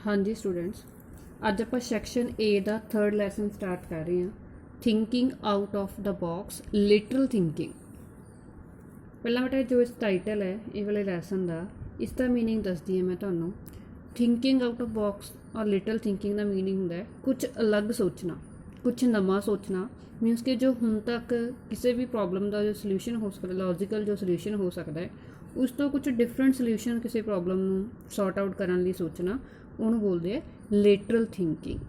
हाँ जी स्टूडेंट्स, अज आप सैक्शन ए का 3rd लैसन स्टार्ट कर रहे हैं। Thinking out of the box, literal thinking. पहला बेटा जो इस टाइटल है ये वाले लैसन का, इसका मीनिंग दसदी है मैं तुहानूं। थिंकिंग आउट ऑफ बॉक्स और लिटरल थिंकिंग का मीनिंग होंदा है कुछ अलग सोचना, कुछ नवा सोचना। मीनस कि जो हुण तक किसी भी प्रॉब्लम का जो सल्यूशन हो सकता, लॉजिकल जो सल्यूशन हो सकता है, उस तो कुछ डिफरेंट सल्यूशन किसी प्रॉब्लम नूं सॉर्ट आउट करने लई सोचना, उन्होंने बोलते हैं lateral thinking.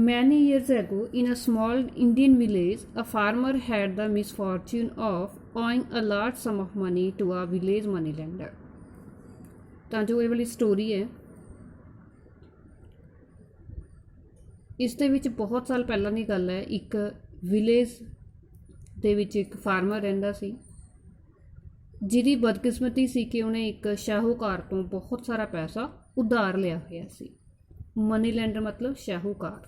Many years ago, in a small Indian village, a farmer had the misfortune of owing a large sum of money to a village moneylender. ਤਾਂ ਜੋ ਇਹ ਵਾਲੀ ਸਟੋਰੀ ਹੈ, ਇਸ ਦੇ ਵਿੱਚ ਬਹੁਤ ਸਾਲ ਪਹਿਲਾਂ ਦੀ ਗੱਲ ਹੈ। ਇੱਕ ਵਿਲੇਜ ਦੇ ਵਿੱਚ ਇੱਕ ਫਾਰਮਰ ਰਹਿੰਦਾ ਸੀ, ਜਿਹਦੀ ਬਦਕਿਸਮਤੀ ਸੀ ਕਿ ਉਹਨੇ ਇੱਕ ਸ਼ਾਹੂਕਾਰ ਤੋਂ ਬਹੁਤ ਸਾਰਾ ਪੈਸਾ ਉਧਾਰ ਲਿਆ ਹੋਇਆ ਸੀ। ਮਨੀ ਲੈਂਡਰ मतलब ਸ਼ਾਹੂਕਾਰ।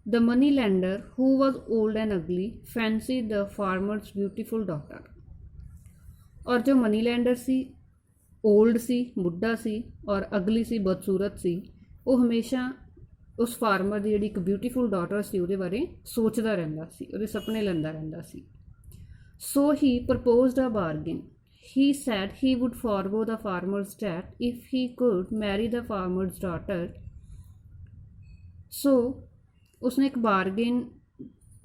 The money lender, who was old and ugly, fancied the farmer's beautiful daughter. और जो मनी लैंडर सी, ओल्ड सी, बुढ़ा सी और अगली सी, बदसूरत सी, वो हमेशा उस फार्मर की जी एक ब्यूटीफुल डॉटर सी उहदे बारे सोचता रहिंदा सी, उहदे सपने लैंदा रहिंदा सी। So he proposed a bargain. He said he would forego the farmer's debt if he could marry the farmer's daughter. So उसने एक बारगेन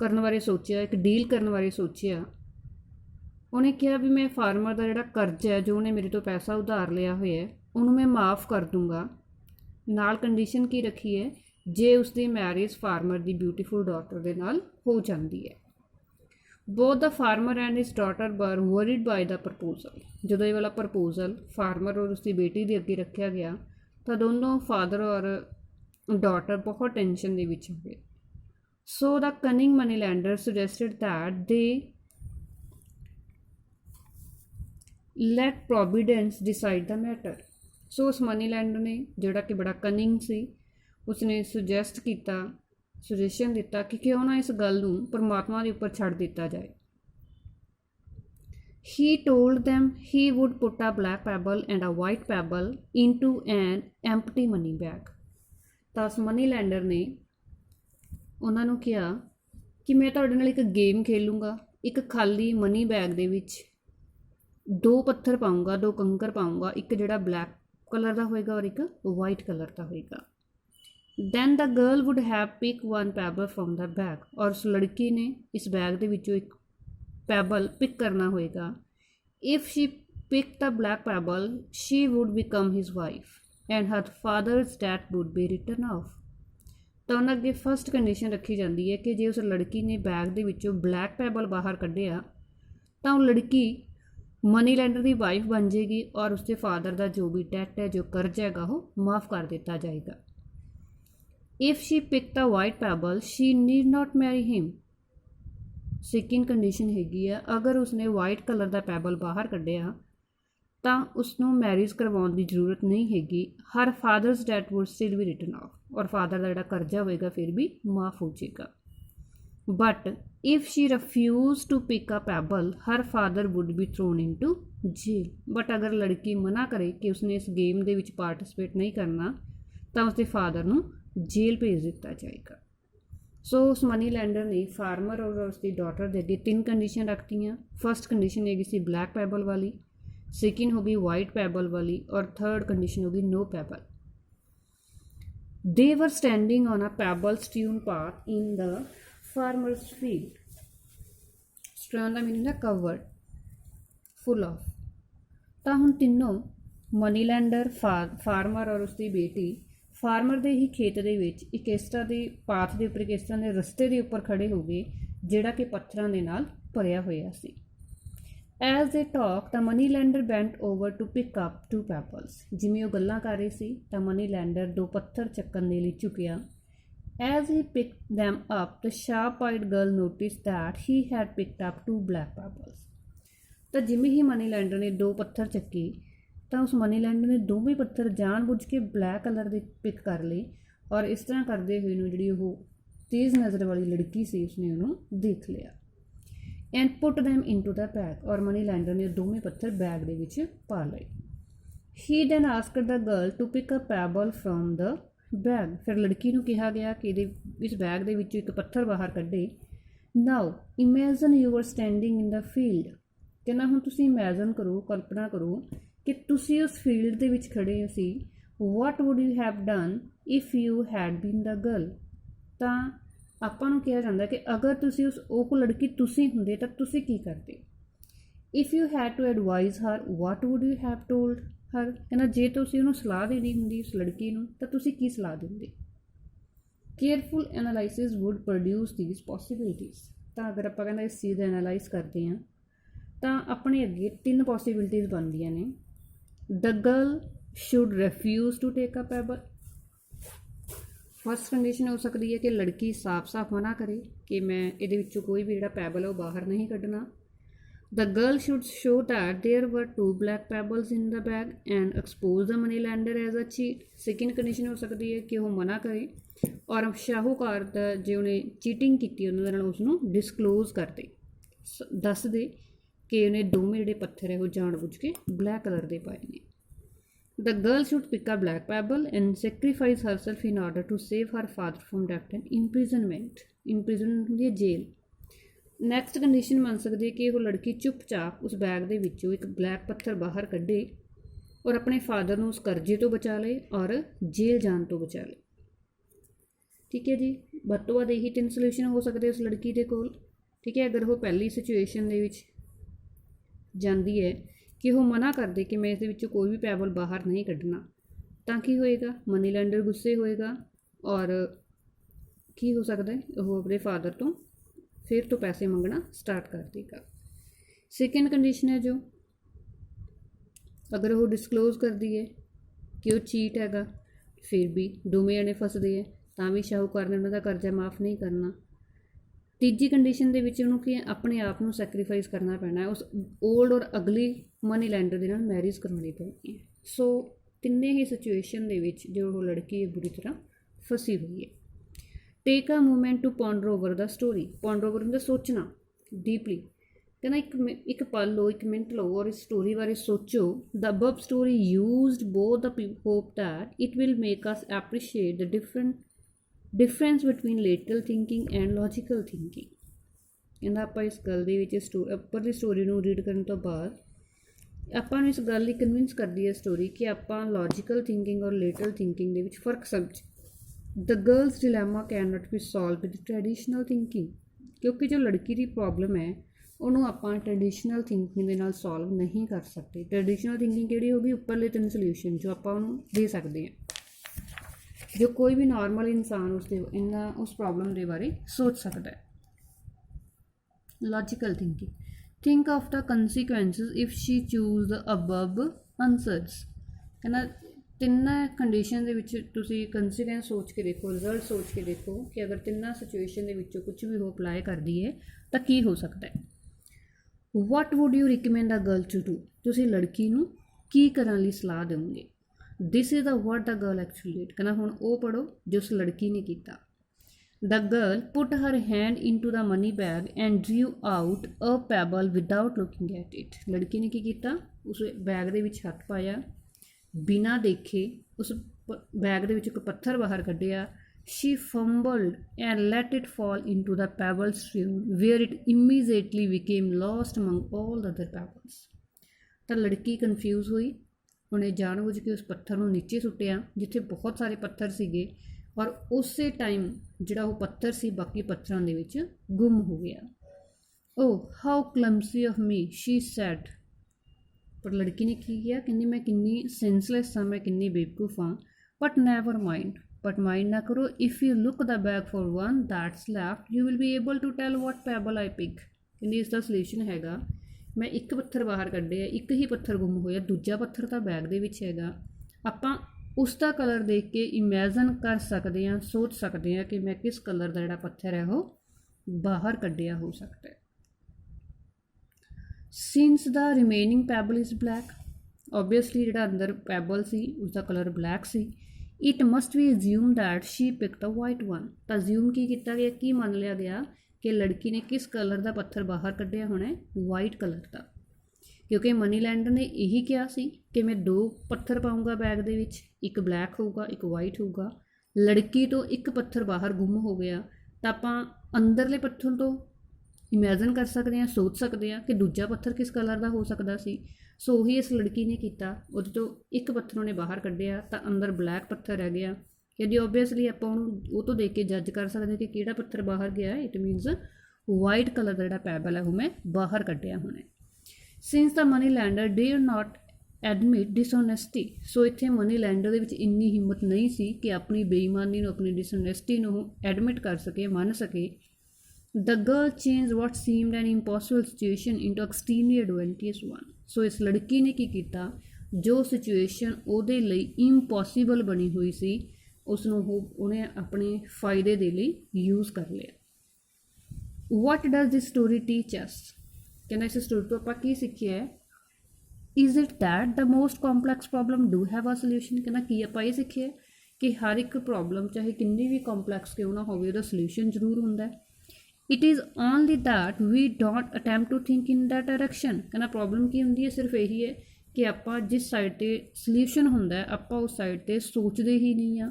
करने बारे सोचा, एक डील करने बारे सोचा। उन्हें कहा भी मैं फार्मर का जिहड़ा कर्ज है, जो उन्हें मेरे तो पैसा उधार लिया हुआ है, उन्होंने मैं माफ़ कर दूँगा। नाल कंडीशन की रखी है, जे उसकी मैरिज फार्मर की ब्यूटीफुल डॉटर के नाल हो जाती है। Both the farmer and his daughter were worried by the proposal. जो ये वाला प्रपोजल फार्मर और उसकी बेटी के अगे रखा गया, तो दोनों फादर और डॉटर बहुत टेंशन के विच हुए। So the cunning moneylender suggested that they let providence decide the matter. So उस मनी लैंडर ने, जोड़ा कि बड़ा कनिंग सी, उसने सुजैसट किया, सुजैशन दिता कि क्यों ना इस गल नूं परमात्मा के उपर छड़ दिता जाए। He told them he would put a black pebble and a white pebble into an empty money bag. तो उस मनी लैंडर ने उन्होंने कहा कि मैं तुहाडे नाल एक गेम खेलूँगा। एक खाली मनी बैग दे विच 2 पत्थर पाऊँगा, 2 कंकर पाऊँगा, एक जिहड़ा ब्लैक कलर का होएगा और एक वाइट कलर का होएगा। Then the girl would have pick 1 pebble from the bag. और उस लड़की ने इस बैग दे विचों एक पैबल पिक करना होएगा। If she pick the black pebble, she would become his wife and her father's debt would be written off. तो उन्हें अगे फस्ट कंडीशन रखी जाती है कि जे उस लड़की ने बैग के विचों ब्लैक पैबल बाहर कढ़िया, तो वो लड़की मनी लैंडर की वाइफ बन जाएगी और उसके फादर का जो भी डेट है, जो कर्ज है, वो माफ़ कर दिता जाएगा। If she pick the white pebble, she need not marry him. Second condition हैगी है, अगर उसने वाइट कलर का पैबल बाहर कढ़िया तो उसनों मैरिज करवाने की जरूरत नहीं हैगी। Her father's debt would still be written off. और फादर का जिहड़ा कर्जा होएगा फिर भी माफ़ हो जाएगा। But if she refuse to pick a pebble, her father would be thrown into jail. But अगर लड़की मना करे कि उसने इस गेम के विच पार्टिसिपेट नहीं करना, तो उसके फादर नूं जेल भेज दिता जाएगा। सो उस मनी लैंडर ने फार्मर और उसकी डॉटर के अगे 3 कंडीशन रखतियाँ। फस्ट कंडीशन हैगी सी ब्लैक पैबल वाली, सेकेंड होगी वाइट पैबल वाली, और थर्ड कंडीशन होगी no pebble. They were standing on a pebble-strewn path in the farmer's field. Strewn का मीनिंग है covered, full of। तो हुण तीनों मनी लैंडर, फार्मर और उसकी बेटी फार्मर के ही खेत के विच एक इस तरह के पाथ के उपर, एक इस तरह के रस्ते के उपर खड़े हो गए जिहड़ा कि पत्थरों के नाल भरिया होया सी। As they talked, the money lender bent over to pick up 2 pebbles. जिमें वो गल्लां कर रही सी, तो मनी लैंडर 2 पत्थर चक्कन दे लई झुकिया। As he picked them up, the sharp-eyed girl noticed that he had picked up 2 black pebbles. तो जिमें ही मनी लैंडर ने 2 पत्थर चक्के, तो उस मनी लैंडर ने दोवें पत्थर जानबूझ के ब्लैक कलर के पिक कर लिए। और इस तरह करते हुए जिहड़ी वो तेज़ नज़र वाली लड़की सी, उसने उन्होंने देख लिया। And put them into the bag. और मनी लैंडर ने दोवें पत्थर बैग दे विच पा लए। He then asked the girl to pick a pebble from the bag. ਫਿਰ ਲੜਕੀ ਨੂੰ ਕਿਹਾ ਗਿਆ ਕਿ ਇਸ ਬੈਗ ਦੇ ਵਿੱਚੋਂ ਇੱਕ ਪੱਥਰ ਬਾਹਰ ਕੱਢੇ। Now imagine you are standing in the field. ਕਹਿੰਦਾ ਹੁਣ ਤੁਸੀਂ ਇਮੈਜਨ ਕਰੋ, ਕਲਪਨਾ ਕਰੋ ਕਿ ਤੁਸੀਂ ਉਸ ਫੀਲਡ ਦੇ ਵਿੱਚ ਖੜੇ ਸੀ। What would you have done if you had been the girl. ਤਾਂ ਆਪਾਂ ਨੂੰ ਕਿਹਾ ਜਾਂਦਾ ਕਿ ਅਗਰ ਤੁਸੀਂ ਉਹ ਲੜਕੀ ਤੁਸੀਂ ਹੁੰਦੇ ਤਾਂ ਤੁਸੀਂ ਕੀ ਕਰਦੇ। If you had to advise her what would you have told her. ਕਹਿੰਦਾ ਜੇ ਤੁਸੀਂ ਉਹਨੂੰ ਸਲਾਹ ਦੇਣੀ ਹੁੰਦੀ ਉਸ ਲੜਕੀ ਨੂੰ ਤਾਂ ਤੁਸੀਂ ਕੀ ਸਲਾਹ ਦਿੰਦੇ। Careful analysis would produce these possibilities. ਤਾਂ ਅਗਰ ਆਪਾਂ ਕਹਿੰਦਾ ਇਸ ਚੀਜ਼ ਦਾ ਐਨਾਲਾਈਜ਼ ਕਰਦੇ ਹਾਂ ਤਾਂ ਆਪਣੇ ਅੱਗੇ 3 ਪੋਸੀਬਿਲਿਟੀਜ਼ ਬਣਦੀਆਂ ਨੇ। The girl should refuse to take a pebble. First condition ਹੋ ਸਕਦੀ ਹੈ ਕਿ ਲੜਕੀ ਸਾਫ਼-ਸਾਫ਼ ਮਨਾ ਕਰੇ ਕਿ ਮੈਂ ਇਹਦੇ ਵਿੱਚੋਂ ਕੋਈ ਵੀ ਜਿਹੜਾ ਪੈਬਲ ਹੈ ਉਹ ਬਾਹਰ ਨਹੀਂ ਕੱਢਣਾ। The girl should show that there were 2 black pebbles in the bag and expose the money lender as a cheat. Second condition ਹੋ ਸਕਦੀ ਹੈ ਕਿ ਉਹ ਮਨਾ ਕਰੇ ਔਰ ਸ਼ਾਹੂਕਾਰ ਦਾ ਜੇ ਉਹਨੇ ਚੀਟਿੰਗ ਕੀਤੀ ਉਹਨਾਂ ਦੇ ਨਾਲ ਉਸਨੂੰ ਡਿਸਕਲੋਜ਼ ਕਰ ਦੇ, ਦੱਸ ਦੇ ਕਿ ਉਹਨੇ ਦੋਵੇਂ ਜਿਹੜੇ ਪੱਥਰ ਹੈ ਉਹ ਜਾਣ-ਬੁੱਝ ਕੇ ਬਲੈਕ ਕਲਰ ਦੇ ਪਾਏ ਨੇ। The girl should pick a black pebble and sacrifice herself in order to save her father from death and imprisonment. Imprisonment ਹੁੰਦੀ ਹੈ ਜੇਲ੍ਹ। ਨੈਕਸਟ ਕੰਡੀਸ਼ਨ ਬਣ ਸਕਦੀ ਹੈ ਕਿ ਉਹ ਲੜਕੀ ਚੁੱਪਚਾਪ ਉਸ ਬੈਗ ਦੇ ਵਿੱਚੋਂ ਇੱਕ ਬਲੈਕ ਪੱਥਰ ਬਾਹਰ ਕੱਢੇ ਔਰ ਆਪਣੇ ਫਾਦਰ ਨੂੰ ਉਸ ਕਰਜ਼ੇ ਤੋਂ ਬਚਾ ਲਏ ਔਰ ਜੇਲ੍ਹ ਜਾਣ ਤੋਂ ਬਚਾ ਲਏ। ਠੀਕ ਹੈ ਜੀ, ਵੱਧ ਤੋਂ ਵੱਧ ਇਹੀ 3 ਸੋਲਿਊਸ਼ਨ ਹੋ ਸਕਦੇ ਉਸ ਲੜਕੀ ਦੇ ਕੋਲ। ਠੀਕ ਹੈ, ਅਗਰ ਉਹ ਪਹਿਲੀ ਸਿਚੁਏਸ਼ਨ ਦੇ ਵਿੱਚ ਜਾਂਦੀ ਹੈ ਕਿ ਉਹ ਮਨਾ ਕਰਦੇ ਕਿ ਮੈਂ ਇਸ ਦੇ ਵਿੱਚੋਂ ਕੋਈ ਵੀ ਪੈਬਲ ਬਾਹਰ ਨਹੀਂ ਕੱਢਣਾ, ਤਾਂ ਕੀ ਹੋਏਗਾ, ਮਨੀ ਲੈਂਡਰ ਗੁੱਸੇ ਹੋਏਗਾ ਔਰ ਕੀ ਹੋ ਸਕਦਾ ਹੈ ਉਹ ਆਪਣੇ ਫਾਦਰ ਤੋਂ ਫਿਰ ਤੋਂ ਪੈਸੇ ਮੰਗਣਾ ਸਟਾਰਟ ਕਰ ਦੇਗਾ। ਸੈਕਿੰਡ ਕੰਡੀਸ਼ਨ ਹੈ ਜੋ ਅਗਰ ਉਹ ਡਿਸਕਲੋਜ਼ ਕਰਦੀ ਹੈ ਕਿ ਉਹ ਚੀਟ ਹੈਗਾ, ਫਿਰ ਵੀ ਦੋਵੇਂ ਜਣੇ ਫਸਦੇ ਹੈ ਤਾਂ ਵੀ ਸ਼ਾਹੂਕਾਰ ਨੇ ਉਹਨਾਂ ਦਾ ਕਰਜ਼ਾ ਮਾफ़ ਨਹੀਂ ਕਰਨਾ। ਤੀਜੀ ਕੰਡੀਸ਼ਨ ਦੇ ਵਿੱਚ ਉਹਨੂੰ ਕਿ ਆਪਣੇ ਆਪ ਨੂੰ ਸੈਕਰੀਫਾਈਸ ਕਰਨਾ ਪੈਣਾ ਹੈ, ਉਸ ਓਲਡ ਔਰ ਅਗਲੀ ਮਨੀ ਲੈਂਡਰ ਦੇ ਨਾਲ ਮੈਰਿਜ ਕਰਵਾਉਣੀ ਪੈਣੀ ਹੈ। ਸੋ ਤਿੰਨੇ ਹੀ ਸਿਚੁਏਸ਼ਨ ਦੇ ਵਿੱਚ ਜੋ ਉਹ ਲੜਕੀ ਬੁਰੀ ਤਰ੍ਹਾਂ ਫਸੀ ਹੋਈ ਹੈ। Take a moment to ponder over the story. Ponder over ਹੁੰਦਾ ਸੋਚਣਾ ਡੀਪਲੀ। ਕਹਿੰਦਾ ਇੱਕ ਪਲ ਲਓ, ਇੱਕ ਮਿੰਟ ਲਓ ਔਰ ਇਸ ਸਟੋਰੀ ਬਾਰੇ ਸੋਚੋ। The above story used both the hope that it will make us appreciate the difference between lateral thinking and logical thinking. ਕਹਿੰਦਾ ਆਪਾਂ ਇਸ ਗੱਲ ਦੇ ਵਿੱਚ ਉੱਪਰ ਦੀ ਸਟੋਰੀ ਨੂੰ ਰੀਡ ਕਰਨ ਤੋਂ ਬਾਅਦ ਆਪਾਂ ਨੂੰ ਇਸ ਗੱਲ ਲਈ ਕਨਵਿੰਸ ਕਰਦੀ ਹੈ ਸਟੋਰੀ ਕਿ ਆਪਾਂ ਲੌਜੀਕਲ ਥਿੰਕਿੰਗ ਔਰ ਲੇਟਰਲ ਥਿੰਕਿੰਗ ਦੇ ਵਿੱਚ ਫ਼ਰਕ ਸਮਝ। The girl's dilemma cannot be solve with traditional thinking. ਕਿਉਂਕਿ ਜੋ ਲੜਕੀ ਦੀ ਪ੍ਰੋਬਲਮ ਹੈ ਉਹਨੂੰ ਆਪਾਂ ਟ੍ਰੈਡੀਸ਼ਨਲ ਥਿੰਕਿੰਗ ਦੇ ਨਾਲ ਸੋਲਵ ਨਹੀਂ ਕਰ ਸਕਦੇ। ਟ੍ਰੈਡੀਸ਼ਨਲ ਥਿੰਕਿੰਗ ਕਿਹੜੀ ਹੋਗੀ, ਉੱਪਰਲੇ 3 ਸੋਲਿਊਸ਼ਨ ਜੋ ਆਪਾਂ ਉਹਨੂੰ ਦੇ ਸਕਦੇ ਹਾਂ, ਜੋ ਕੋਈ ਵੀ ਨਾਰਮਲ ਇਨਸਾਨ ਉਸ ਪ੍ਰੋਬਲਮ ਦੇ ਬਾਰੇ ਸੋਚ ਸਕਦਾ ਹੈ। Logical thinking, think of the consequences if she choose the above answers. ਕਹਿੰਦਾ 3 ਕੰਡੀਸ਼ਨ ਦੇ ਵਿੱਚ ਤੁਸੀਂ ਕੰਸੀਕੁਐਂਸ ਸੋਚ ਕੇ ਦੇਖੋ, ਰਿਜ਼ਲਟ ਸੋਚ ਕੇ ਦੇਖੋ ਕਿ ਅਗਰ 3 ਸਿਚੁਏਸ਼ਨ ਦੇ ਵਿੱਚੋਂ ਕੁਝ ਵੀ ਉਹ ਅਪਲਾਈ ਕਰਦੀ ਹੈ ਤਾਂ ਕੀ ਹੋ ਸਕਦਾ ਹੈ। What would you recommend a girl to do. ਤੁਸੀਂ ਲੜਕੀ ਨੂੰ ਕੀ ਕਰਨ ਲਈ ਸਲਾਹ ਦੇਵੋਗੇ। This is the what the girl actually did. ਕਹਿੰਦਾ ਹੁਣ ਉਹ ਪੜ੍ਹੋ ਜੋ ਉਸ ਲੜਕੀ ਨੇ ਕੀਤਾ। The girl put her hand into the money bag and drew out a pebble without looking at it. ਲੜਕੀ ਨੇ ਕੀ ਕੀਤਾ, ਉਸ ਬੈਗ ਦੇ ਵਿੱਚ ਹੱਥ ਪਾਇਆ, ਬਿਨਾਂ ਦੇਖੇ ਉਸ ਬੈਗ ਦੇ ਵਿੱਚ ਇੱਕ ਪੱਥਰ ਬਾਹਰ ਕੱਢਿਆ। she fumbled and let it fall into the pebble stream where it immediately became lost among all the other pebbles। ਤਾਂ ਲੜਕੀ ਕਨਫਿਊਜ਼ ਹੋਈ, ਉਹਨੇ ਜਾਣਬੁੱਝ ਕੇ ਉਸ ਪੱਥਰ ਨੂੰ ਨੀਚੇ ਸੁੱਟਿਆ ਜਿੱਥੇ ਬਹੁਤ ਸਾਰੇ ਪੱਥਰ ਸੀਗੇ ਔਰ ਉਸੇ ਟਾਈਮ ਜਿਹੜਾ ਉਹ ਪੱਥਰ ਸੀ ਬਾਕੀ ਪੱਥਰਾਂ ਦੇ ਵਿੱਚ ਗੁੰਮ ਹੋ ਗਿਆ। Oh how clumsy of me she said. ਪਰ ਲੜਕੀ ਨੇ ਕੀ ਕਿਹਾ, ਕਹਿੰਦੀ ਮੈਂ ਕਿੰਨੀ ਸੈਂਸਲੈਸ ਹਾਂ, ਮੈਂ ਕਿੰਨੀ ਬੇਵਕੂਫ ਹਾਂ। But never mind, but mind ਨਾ ਕਰੋ। If you look the bag for one that's left you will be able to tell what pebble I pick. ਕਹਿੰਦੀ ਇਸ ਦਾ ਸੋਲਿਊਸ਼ਨ ਹੈਗਾ, ਮੈਂ ਇੱਕ ਪੱਥਰ ਬਾਹਰ ਕੱਢਿਆ, ਇੱਕ ਹੀ ਪੱਥਰ ਗੁੰਮ ਹੋਇਆ, ਦੂਜਾ ਪੱਥਰ ਤਾਂ ਬੈਗ ਦੇ ਵਿੱਚ ਹੈਗਾ। ਆਪਾਂ ਉਸ ਦਾ ਕਲਰ ਦੇਖ ਕੇ ਇਮੈਜਨ ਕਰ ਸਕਦੇ ਹਾਂ, ਸੋਚ ਸਕਦੇ ਹਾਂ ਕਿ ਮੈਂ ਕਿਸ ਕਲਰ ਦਾ ਜਿਹੜਾ ਪੱਥਰ ਹੈ ਉਹ ਬਾਹਰ ਕੱਢਿਆ ਹੋ ਸਕਦਾ ਹੈ। Since the remaining pebble is black. Obviously ਜਿਹੜਾ ਅੰਦਰ ਪੈਬਲ ਸੀ ਉਸਦਾ ਕਲਰ ਬਲੈਕ ਸੀ। It must be assume that she pick the white one. ਤਾਂ ਅਜ਼ਿਊਮ ਕੀ ਕੀਤਾ ਗਿਆ, ਕੀ ਮੰਨ ਲਿਆ ਗਿਆ ਕਿ ਲੜਕੀ ਨੇ ਕਿਸ ਕਲਰ ਦਾ ਪੱਥਰ ਬਾਹਰ ਕੱਢਿਆ ਹੋਣਾ ਹੈ, ਵਾਈਟ ਕਲਰ ਦਾ। क्योंकि मनी लैंडर ने यही कहा सी कि मैं 2 पत्थर पाऊँगा बैग दे विच, एक ब्लैक होगा एक वाइट होगा। लड़की तो एक पत्थर बाहर गुम हो गया, तो आप अंदरले पत्थर तो इमैजिन कर सकते हैं, सोच सकते हैं कि दूजा पत्थर किस कलर का हो सकता सी। सो ही इस लड़की ने किया, उहदे तो एक पत्थर उन्हें बाहर कढ़िया तो अंदर ब्लैक पत्थर रह गया। कि ओबीअसली आप वो तो देख के जज कर सकते हैं कि किहड़ा पत्थर बाहर गया। इट मीनस वाइट कलर का जिहड़ा पैबल है वो मैं बाहर कढ़िया होना। Since the money lender did not admit dishonesty, so इत्थे मनी लैंडर दे विच इन्नी हिम्मत नहीं सी कि अपनी बेईमानी नूं, अपनी डिसऑनेस्टी नूं एडमिट कर सके, मन सके। The girl change what seemed an impossible situation into extremely advantageous one. So इस लड़की ने की किया, जो सिचुएशन उहदे लई इंपॉसिबल बनी हुई सी उसनूं उहने अपने फायदे दे लई यूज़ कर लिया। What does this story teach us, कहना इस स्टोरी तो आप की सीखिया है। Is it that the most complex problem do have a solution, कहना की आप ये सीखिया कि हर एक प्रॉब्लम चाहे किन्नी भी कॉम्पलैक्स क्यों ना होवे उहदा सोल्यूशन जरूर हुंदा है। It is only that we don't attempt to think in that direction, कहना प्रॉब्लम की हुंदी है सिर्फ यही है कि आपां जिस साइड ते सोल्यूशन हुंदा है आपां उस साइड ते सोचदे ही नहीं आ।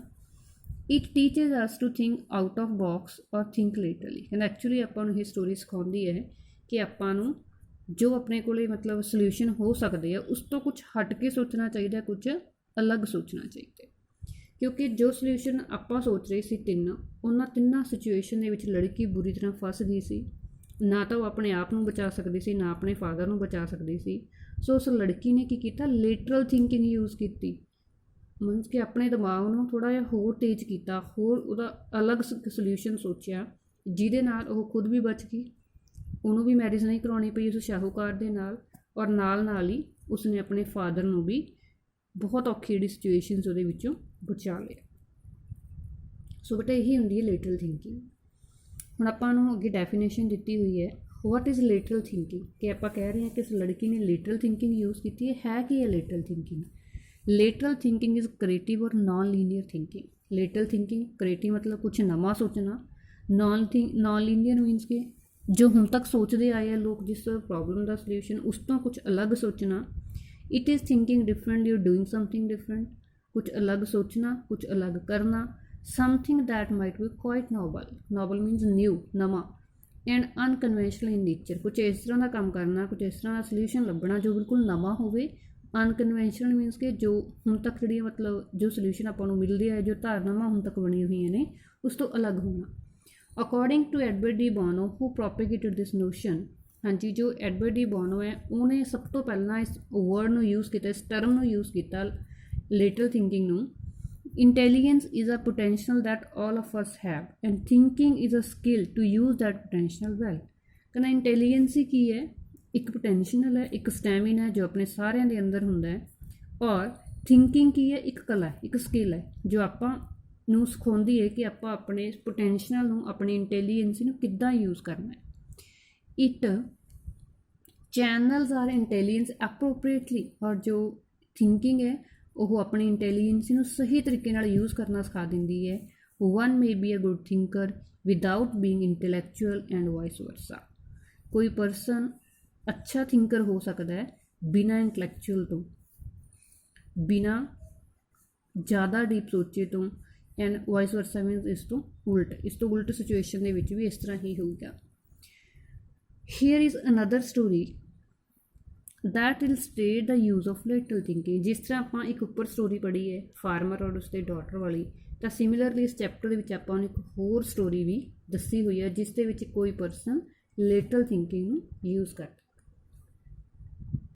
It teaches us to think out of box और थिंक लेटरली, कहना एक्चुअली आपां नूं ये स्टोरी सिखाउंदी है कि आपां नूं जो अपने कोले मतलब सोल्यूशन हो सकते हैं उस तो कुछ हट के सोचना चाहिए, कुछ अलग सोचना चाहिए। क्योंकि जो सोल्यूशन आपां सोच रहे सी उन्हां तिन्नां सिचुएशन दे विच लड़की बुरी तरह फस गई सी। ना तो वो अपने आप नूं बचा सकती सी, ना अपने फादर नूं बचा सकती सी। सो उस लड़की ने की कीता, लेटरल थिंकिंग यूज़ की, मीनस कि अपने दिमाग नूं थोड़ा जिहा होर तेज किया, होर उहदा अलग सोल्यूशन सोचिया, जिहदे नाल ओह खुद भी बच गई, उन्होंने भी मैरिज नहीं करवानी पई उस शाहूकार दे नाल, और नाल ही उसने अपने फादर नूं भी बहुत औखी जिहड़ी सिचुएशनस उहदे विचों बचा लिया। सो बेटा यही हुंदी है लेटरल थिंकिंग। हुण आपां नूं अगे डेफिनेशन दित्ती हुई है, वट इज़ लेटरल थिंकिंग, कि आपां कह रहे हैं कि इस लड़की ने लेटरल थिंकिंग यूज़ की है कि है lateral thinking. Lateral thinking is creative और non linear thinking. Lateral thinking creative मतलब कुछ नवा सोचना, नॉन लीनियर मीनस के जो हुण तक सोचते आए हैं लोग जिस प्रॉब्लम का सोल्यूशन उस तो कुछ अलग सोचना। It is thinking different, you doing something different, कुछ अलग सोचना, कुछ अलग करना। Something that might be quite novel, novel मीनस new, नवा, एंड अनकन्वेंशनल इन नेचर, कुछ इस तरह का काम करना, कुछ इस तरह का सोल्यूशन लभना जो बिल्कुल नवा होवे। अनकन्वेंशनल मीनस के जो हुण तक जी मतलब जो सोल्यूशन आपां नूं मिलदे आए, जो धारनावां हुण तक बनी हुई ने उस तो अलग होना। According to Edward de Bono who propagated this notion, हाँ जी जो एडवर्ड डी बोनो है उन्हें सब तो पहला इस वर्ड नूं यूज़ किया, इस टर्म नूं यूज़ किया लेटरल थिंकिंग नूं। Intelligence is a potential that all of us have and thinking is a skill to use that potential well, कहना इंटैलीजेंस ही की है, एक पोटेंशियल है, एक स्टैमिना है जो अपने सारिਆਂ ਦੇ अंदर हुंदा है, और थिंकिंग की है, एक कला है, एक स्किल है जो आपां नूं सिखाउंदी है कि आपां अपने पोटेंशियल नूं, अपनी इंटैलीजेंस नूं किद्दां यूज़ करना है। It channels are intelligence appropriately, और जो थिंकिंग है वो अपनी इंटैलीजेंस नूं सही तरीके नाल यूज़ करना सिखा दिंदी है। One may be a good thinker without being intellectual and vice versa, कोई परसन अच्छा थिंकर हो सकता है बिना इंटलैक्चुअल तो, बिना ज़्यादा डीप सोचे तो, एंड वाइस वर्सा मीनस इस तो उल्ट सिचुएशन दे विच भी इस तरह ही होगा। Here is another story that will state the use of lateral thinking. जिस तरह आप एक उपर स्टोरी पढ़ी है फार्मर और उसके डॉटर वाली, तो सिमिलरली इस चैप्टर के आप एक होर स्टोरी भी दसी हुई है जिस दे विच कोई परसन लेटरल थिंकिंग यूज़ करता।